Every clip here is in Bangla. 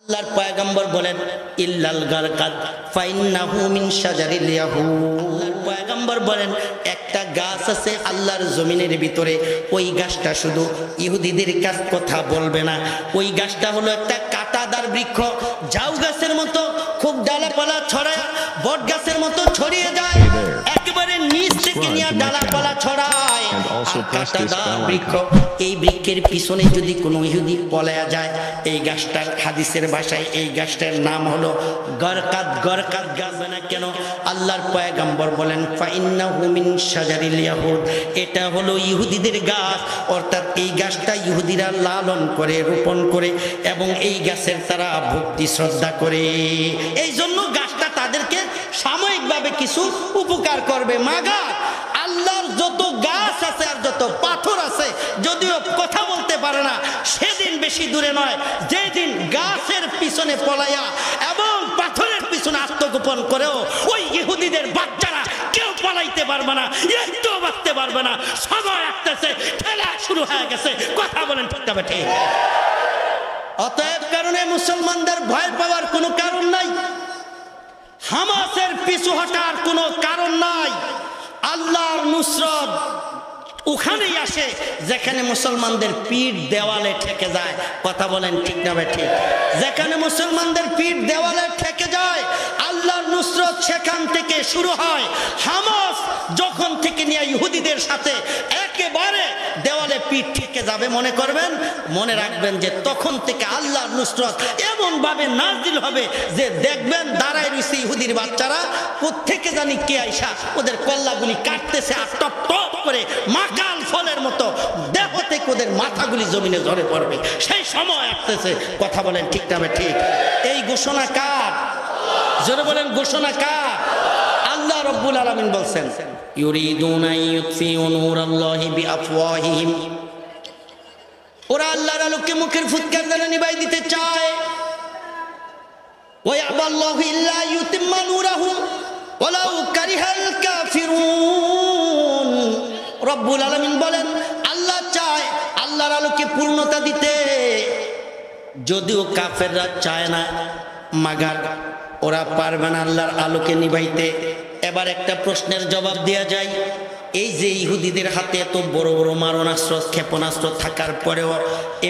আল্লাহর পয়গম্বর বলেন ইল্লাল গারকাদ ফাইন্নাহু মিন শাজারিল ইয়াহুদ। পয়গম্বর বলেন একটা গাছ আছে আল্লাহর জমিনের ভিতরে, ওই গাছটা শুধু ইহুদিদের কাছ কথা বলবে না, ওই গাছটা হলো একটা কাঁটাদার বৃক্ষ, ঝাউ গাছের মতো খুব ডালাপালা ছড়ায়, বট গাছের মতো ছড়িয়ে যায়, একেবারে নিচ থেকে নিয়ে ডালাপালা ছড়ায়। কাঁটাদার বৃক্ষ, এই বৃক্ষের পিছনে যদি কোনো ইহুদি পলায়া যায়, এই গাছটার হাদিসের ভাষায় এই গাছটার নাম হলো গরকাদ। গরকাদ গাছ না কেন? আল্লাহর পয়গম্বর বলেন ফাইন্নাহু মিন শাজারিল ইয়াহুদ, এটা হলো ইহুদিদের গাছ, অর্থাৎ এই গাছটা ইহুদিরা লালন করে, রোপণ করে এবং এই গাছের তারা ভক্তি শ্রদ্ধা করে। এই জন্য গাছটা তাদেরকে সাময়িকভাবে কিছু উপকার করবে। মাগা আল্লাহর যত গাছ আছে আর যত পাথর আছে, যদিও কথা বলতে পারে না, সেদিন বেশি দূরে নয় যেদিন গাছের পিছনে পলাইয়া এবং পাথরের পিছনে আত্মগোপন করেও ওই ইহুদিদের বাচ্চারা কেউ পলাইতে পারবে না, একটু বাঁচতে পারবে না। সময় আসতেছে, খেলা শুরু হয়ে গেছে। কথা বলেন ঠিক না ঠিক? অতএব কারণে মুসলমানদের ভয় পাওয়ার কোনো কারণ নাই, হামাসের পিছু হটার কোনো কারণ নাই। আল্লাহর নুসরত ওখানেই আসে যেখানে মুসলমানদের পিঠ দেওয়ালে ঠেকে যায়। কথা বলেন ঠিক না ঠিক? যেখানে মুসলমানদের পিঠ দেওয়ালে ঠেকে যায় আল্লাহর নুসরত সেখান থেকে শুরু হয়। হামাস যখন থেকে নিয়ে ইহুদিদের সাথে একেবারে দেওয়ালে পিঠ ঠেকে যাবে, মনে করবেন, মনে রাখবেন যে তখন থেকে আল্লাহর নুসরত এমন ভাবে নাজিল হবে যে দেখবেন দাঁড়ায় রয়েছে ইহুদির বাচ্চারা, কোত্থেকে জানি কে আইসা ওদের কল্লাগুলি কাটতেছে, আর টপ টপ করে মাকাল ফলের মতো দেহ থেকে ওদের মাথাগুলি জমিনে ঝরে পড়বে। সেই সময় আসতেছে। কথা বলেন ঠিক না ঠিক? এই ঘোষণা কার? জোরে বলেন, ঘোষণা কার? আল্লাহ রাব্বুল আলামিন বলছেন ইউরিদুনা ইউতফিউ নূরাল্লাহি বিআফওয়াহিহিম, ওরা আল্লাহর আলোকে মুখের ফুৎকার দ্বারা নিভাই দিতে চায়। ওয়া ইয়াবাল্লাহু ইল্লা ইউতিম্মা নূরাহু ওয়ালাউ কারিহাল কাফিরুন। রব্বুল আলামিন বলেন আল্লাহ চায় আল্লাহর আলোকে পূর্ণতা দিতে, যদিও কাফেররা চায় না। মাগার ওরা পারবে না আল্লাহর আলোকে নিভাইতে। এবার একটা প্রশ্নের জবাব দেয়া যায়, এই যে ইহুদিদের হাতে এত বড় বড় মারণাস্ত্র ক্ষেপণাস্ত্র থাকার পরেও,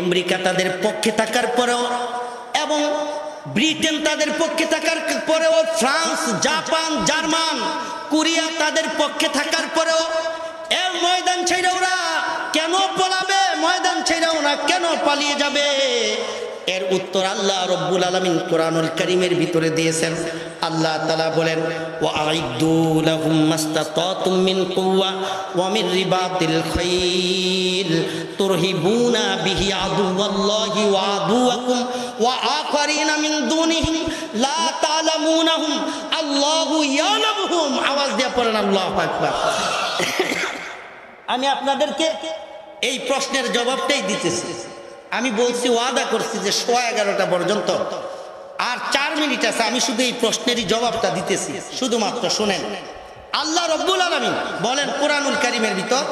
আমেরিকা তাদের পক্ষে থাকার পরেও এবং ব্রিটেন তাদের পক্ষে থাকার পরেও, ফ্রান্স, জাপান, জার্মান, কোরিয়া তাদের পক্ষে থাকার পরেও এর ময়দান ছেড়ে ওরা কেন পলাবে? ময়দান ছেড়ে ওরা কেন পালিয়ে যাবে? এর উত্তর আল্লাহ রব্বুল আলামিন কোরআনুল কারীমের ভিতরে দিয়েছেন। আল্লাহ তাআলা বলেন ওয়াইদু লাহুম মাস্তাতাতুম মিন কুওয়া ওয়া মিন রিবাতিল খাইল তুরহিবুনা বিহি আদুওয়াল্লাহি ওয়া আদুওয়াকুম ওয়া আখারিনা মিন দুনিহিম লা তা'লামুনাহুম আল্লাহু ইয়ালামুহুম। আওয়াজ দিয়ে পড়েন আল্লাহু আকবার। আমি আপনাদেরকে এই প্রশ্নের জবাবটাই দিতেছি। আমি বলছি, ওয়াদা করছি যে 11:15 পর্যন্ত আর 4 মিনিট আছে, আমি শুধু এই প্রশ্নেরই জবাবটা দিতেছি। শুধুমাত্র শুনেন। আল্লাহ রাব্বুল আলামিন বলেন কোরআনুল কারীমের ভিতর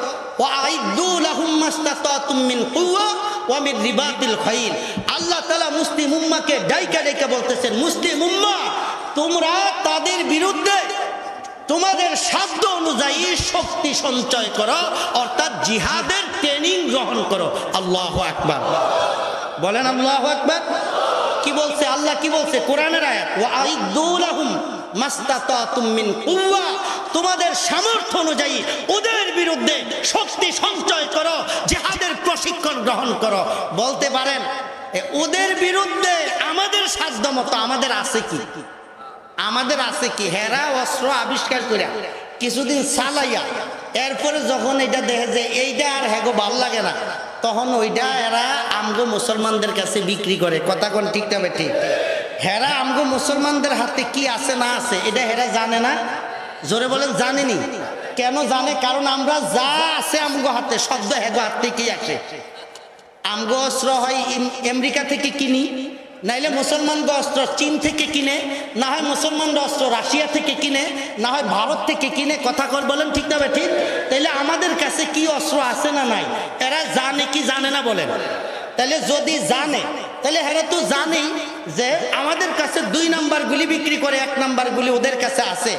ওয়াইদু লাহুম মাস্তাতাতুম মিন কুওয়া ওয়া মিন রিবাতিল খাইল। আল্লাহ তাআলা মুসলিম উম্মাহকে ডাইকা ডাইকা বলতেছেন, মুসলিম উম্মাহ তোমরা তাদের বিরুদ্ধে তোমাদের সাধ্য অনুযায়ী শক্তি সঞ্চয় করো, অর্থাৎ জিহাদের ট্রেনিং গ্রহণ করো। আল্লাহু আকবার বলেন, আল্লাহু আকবার। কি বলছে আল্লাহ? কি বলছে? কোরআনের আয়াত ওয়াইদু লাহুম মাস্তাতাতুম মিন কুওয়া, তোমাদের সামর্থ্য অনুযায়ী ওদের বিরুদ্ধে শক্তি সঞ্চয় করো, জিহাদের প্রশিক্ষণ গ্রহণ করো। বলতে পারেন ওদের বিরুদ্ধে আমাদের সাধ্য মতো আমাদের আছে কি? আমাদের আছে কি? হেরা অস্ত্র আবিষ্কার করে কিছুদিন চালাইয়া এরপরে যখন এটা দেখে যে এইটা আর হ্যাগো ভালো লাগে না, তখন ওইটা এরা আমগো মুসলমানদের কাছে বিক্রি করে। কথা কোন ঠিক না ঠিক? হেরা আমগো মুসলমানদের হাতে কি আছে না আছে এটা হেরা জানে না। জোরে বলেন, জানেনি। কেন জানে? কারণ আমরা যা আছে আমগো হাতে শব্দ হ্যাগো হাত থেকেই আসে। আমগো অস্ত্র হয় আমেরিকা থেকে কিনি, নাইলে মুসলমানদের অস্ত্র চীন থেকে কিনে, না হয় মুসলমানদের অস্ত্র রাশিয়া থেকে কিনে, না হয় ভারত থেকে কিনে। কথা কর বলেন ঠিক না ঠিক? তাইলে আমাদের কাছে কি অস্ত্র আছে না নাই এরা জানে কি জানে না বলেন? তাহলে যদি জানে তাহলে হেরা তো জানেই যে আমাদের কাছে 2 নাম্বার গুলি বিক্রি করে, 1 নাম্বার গুলি ওদের কাছে আছে।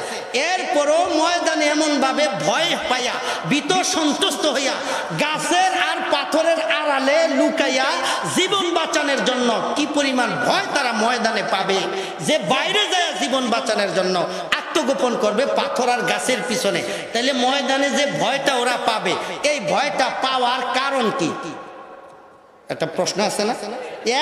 এরপরও ময়দানে এমনভাবে ভয় পাইয়া ভীত সন্তুষ্ট হইয়া গাছের আর পাথরের আড়ালে লুকাইয়া জীবন বাঁচানোর জন্য কি পরিমাণ ভয় তারা ময়দানে পাবে, যে বাইরে যায় জীবন বাঁচানোর জন্য আত্মগোপন করবে পাথর আর গাছের পিছনে। তাহলে ময়দানে যে ভয়টা ওরা পাবে, এই ভয়টা পাওয়ার কারণ কি? একটা প্রশ্ন আছে না?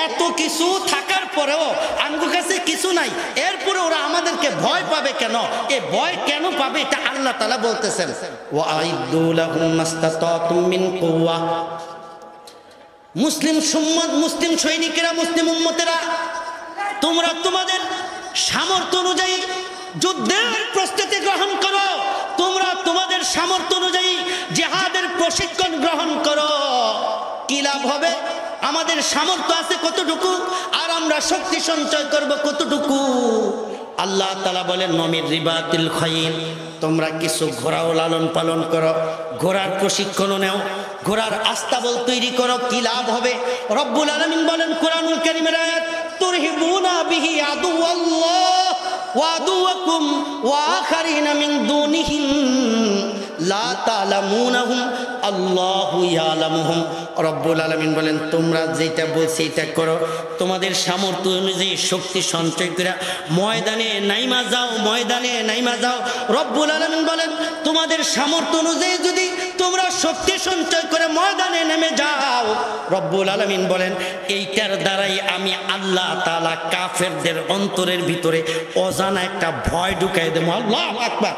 এত কিছু থাকার পরেও আমগো কাছে কিছু নাই, এরপরে ওরা আমাদেরকে ভয় পাবে কেন? এই ভয় কেন পাবে এটা আল্লাহ তাআলা বলতেছেন, ওয়াইদু লাহুম মাস্তাতাতুম মিন কুওয়া। মুসলিম সৈনিকেরা, মুসলিম উম্মতেরা, তোমরা তোমাদের সামর্থ্য অনুযায়ী যুদ্ধের প্রস্তুতি গ্রহণ করো, তোমরা তোমাদের সামর্থ্য অনুযায়ী জিহাদের প্রশিক্ষণ গ্রহণ করো। কি লাভ হবে? আমাদের সামর্থ্য আছে কতটুকু, আর আমরা শক্তি সঞ্চয় করব কতটুকু? আল্লাহ তাআলা বলেন নমির রিবাতিল খাইল, তোমরা কিছু ঘোড়াও লালন পালন করো, ঘোড়ার প্রশিক্ষণও নেও, ঘোড়ার আস্তাবল তৈরি করো। কি লাভ হবে? রব্বুল আলামিন বলেন কোরআনুল কারীমের আয়াত, তুরহিবুনা বিহি আদুওয়াল্লাহ ওয়া আদুওয়াকুম ওয়া আখারিনা মিন দুনিহিম লা তা'লামুনাহুম আল্লাহু ইয়ালামুহুম। রব্বুল আলামিন বলেন তোমরা যেটা বলছি এটা করো, তোমাদের সামর্থ্য অনুযায়ী শক্তি সঞ্চয় করে ময়দানে নাইমা যাও, ময়দানে নাইমা যাও। রব্বুল আলামিন বলেন তোমাদের সামর্থ্য অনুযায়ী যদি তোমরা শক্তি সঞ্চয় করে ময়দানে নেমে যাও, রব্বুল আলামিন বলেন এইটার দ্বারাই আমি আল্লাহ তাআলা কাফেরদের অন্তরের ভিতরে অজানা একটা ভয় ঢুকাই দেব। আল্লাহু আকবার।